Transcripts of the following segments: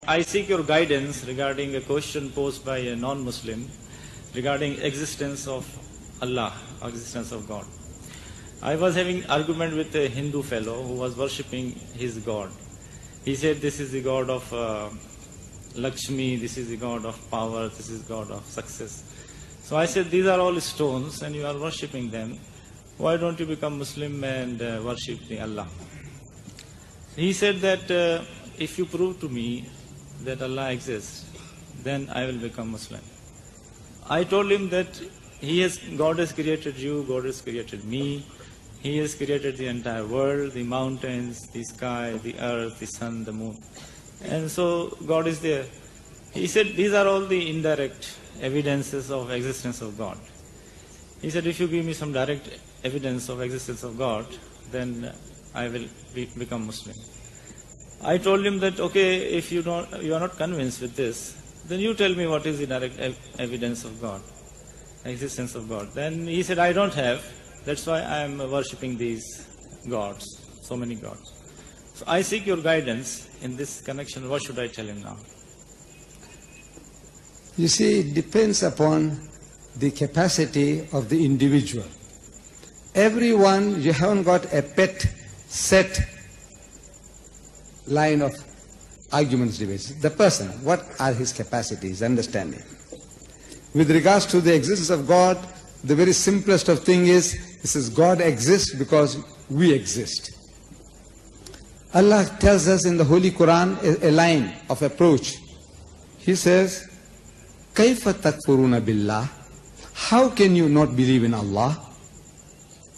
I seek your guidance regarding a question posed by a non-Muslim regarding existence of Allah, existence of God. I was having argument with a Hindu fellow who was worshipping his God. He said this is the God of Lakshmi, this is the God of power, this is God of success. So I said these are all stones and you are worshipping them. Why don't you become Muslim and worship the Allah? He said that if you prove to me that Allah exists, then I will become Muslim. I told him that God has created you, God has created me, He has created the entire world, the mountains, the sky, the earth, the sun, the moon. And so God is there. He said these are all the indirect evidences of existence of God. He said if you give me some direct evidence of existence of God, then I will become Muslim. I told him that okay, if you are not convinced with this, then you tell me what is the direct evidence of God, existence of God. Then he said I don't have, that's why I am worshipping these gods, so many gods. So I seek your guidance in this connection. What should I tell him now? You see, it depends upon the capacity of the individual. Everyone, you haven't got a pet set line of arguments, debates. The person, what are his capacities, understanding? With regards to the existence of God, the very simplest of thing is, this is God exists because we exist. Allah tells us in the Holy Quran a line of approach. He says, كَيْفَ تَكْفُرُونَ بِاللَّهِ? How can you not believe in Allah?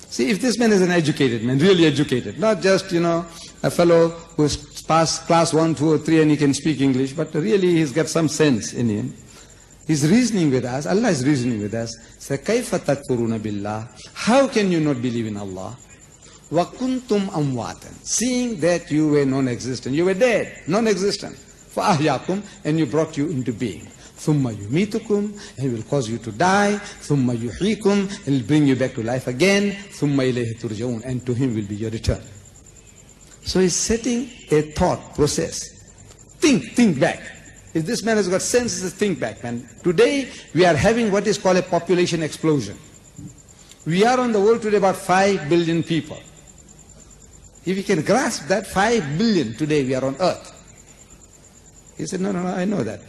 See, if this man is an educated man, really educated, not just, a fellow who's passed class 1, 2 or 3 and he can speak English, but really he's got some sense in him. He's reasoning with us, Allah is reasoning with us. Say, كَيْفَ تَكْفُرُونَ بِاللَّهِ? How can you not believe in Allah? وَكُنْتُمْ أَمْوَاتًا. Seeing that you were non-existent, you were dead, non-existent. فَأَحْيَاكُمْ, and you brought you into being. ثُمَّ يُمِيتُكُمْ, and He will cause you to die. ثُمَّ يُحْيِيكُمْ, and He will bring you back to life again. ثُمَّ إِلَيْهِ تُرْجَعُونَ, and to Him will be your return. So he's setting a thought process. Think back. If this man has got sense, he says think back, man. Today we are having what is called a population explosion. We are on the world today about 5 billion people. If you can grasp that 5 billion today we are on earth. He said, no, I know that.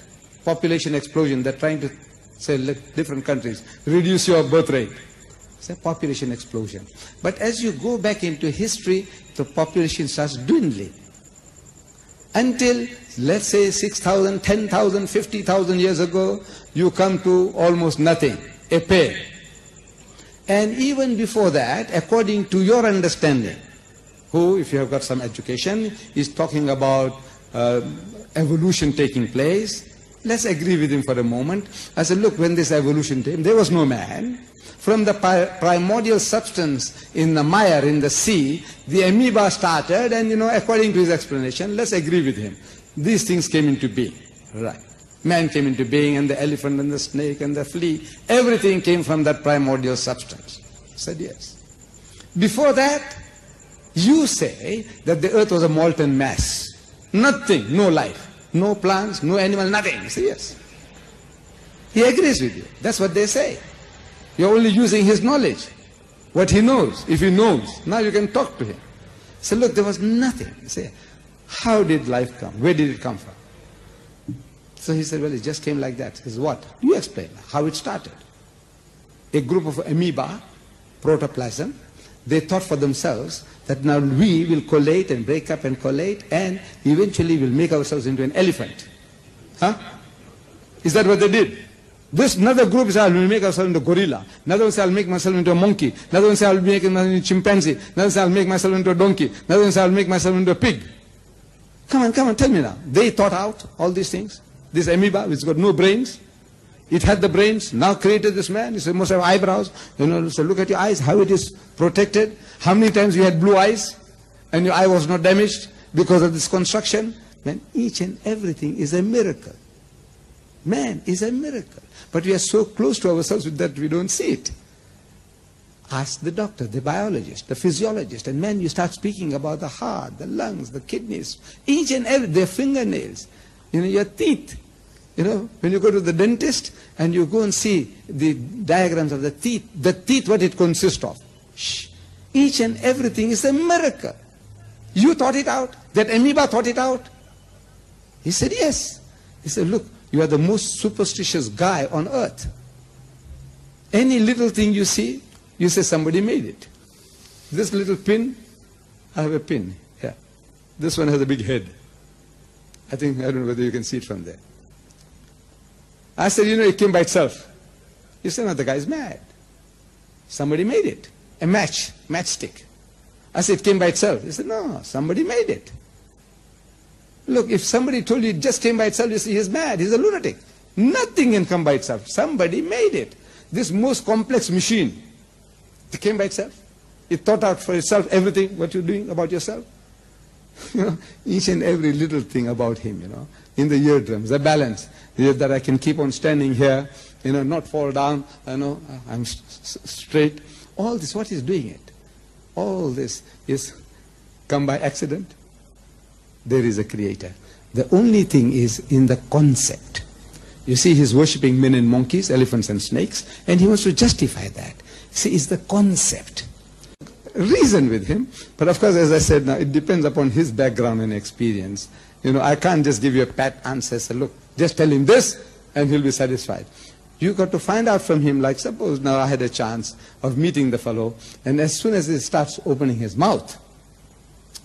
Population explosion, they're trying to say, let different countries reduce your birth rate. It's a population explosion. But as you go back into history, the population starts dwindling. Until, let's say, 6,000, 10,000, 50,000 years ago, you come to almost nothing, a pair. And even before that, according to your understanding, who, if you have got some education, is talking about evolution taking place, let's agree with him for a moment. I said, look, when this evolution came, there was no man. From the primordial substance in the mire, in the sea, the amoeba started, and according to his explanation, let's agree with him. These things came into being. Right. Man came into being, and the elephant, and the snake, and the flea, everything came from that primordial substance. I said, yes. Before that, you say that the earth was a molten mass. Nothing, no life, no plants, no animal, nothing. I say, yes. He agrees with you. That's what they say. You're only using his knowledge, what he knows. If he knows, now you can talk to him. Say, look, there was nothing. Say, how did life come? Where did it come from? So he said, well, it just came like that. He said, what? You explain how it started. A group of amoeba, protoplasm, they thought for themselves that now we will collate and break up and collate and eventually we'll make ourselves into an elephant. Huh? Is that what they did? This another group says, I will make myself into a gorilla. Another one says, I'll make myself into a monkey. Another one says, I'll make myself into a chimpanzee. Another one says, I'll make myself into a donkey. Another one says, I'll make myself into a pig. Come on, tell me now. They thought out all these things. This amoeba, which got no brains, it had the brains, now created this man. He said, must have eyebrows. So look at your eyes, how it is protected. How many times you had blue eyes and your eye was not damaged because of this construction. Man, each and everything is a miracle. Man is a miracle. But we are so close to ourselves that we don't see it. Ask the doctor, the biologist, the physiologist, and man, you start speaking about the heart, the lungs, the kidneys, each and every, their fingernails. your teeth. When you go to the dentist and you go and see the diagrams of the teeth, what it consists of. Shh. Each and everything is a miracle. You thought it out? That amoeba thought it out? He said, yes. He said, look, you are the most superstitious guy on earth. Any little thing you see, you say somebody made it. This little pin, I have a pin here. This one has a big head. I don't know whether you can see it from there. I said, it came by itself. He said, no, the guy's mad. Somebody made it. A matchstick. I said, it came by itself. He said, no, somebody made it. Look, if somebody told you it just came by itself, you say, he's mad, he's a lunatic. Nothing can come by itself. Somebody made it. This most complex machine, it came by itself. It thought out for itself everything, what you're doing about yourself. Each and every little thing about him, in the eardrums, the balance, that I can keep on standing here, not fall down, I'm straight. All this, what is doing it? All this is come by accident. There is a creator. The only thing is in the concept. You see, he's worshipping men and monkeys, elephants and snakes, and he wants to justify that. See, it's the concept. Reason with him, but of course, as I said now, it depends upon his background and experience. I can't just give you a pat answer, say, look, just tell him this, and he'll be satisfied. You got to find out from him, like suppose now I had a chance of meeting the fellow, and as soon as he starts opening his mouth,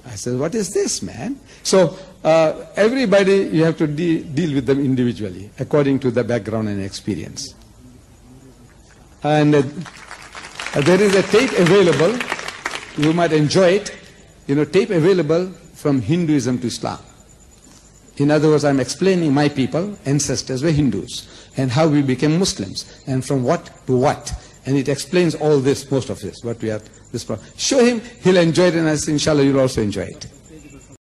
I said, what is this, man? So everybody, you have to deal with them individually, according to the background and experience. And there is a tape available, you might enjoy it, tape available from Hinduism to Islam. In other words, I'm explaining my people, ancestors were Hindus, and how we became Muslims, and from what to what. And it explains all this, most of this, what we are, this problem. Show him, he'll enjoy it, and I say, inshallah, you'll also enjoy it.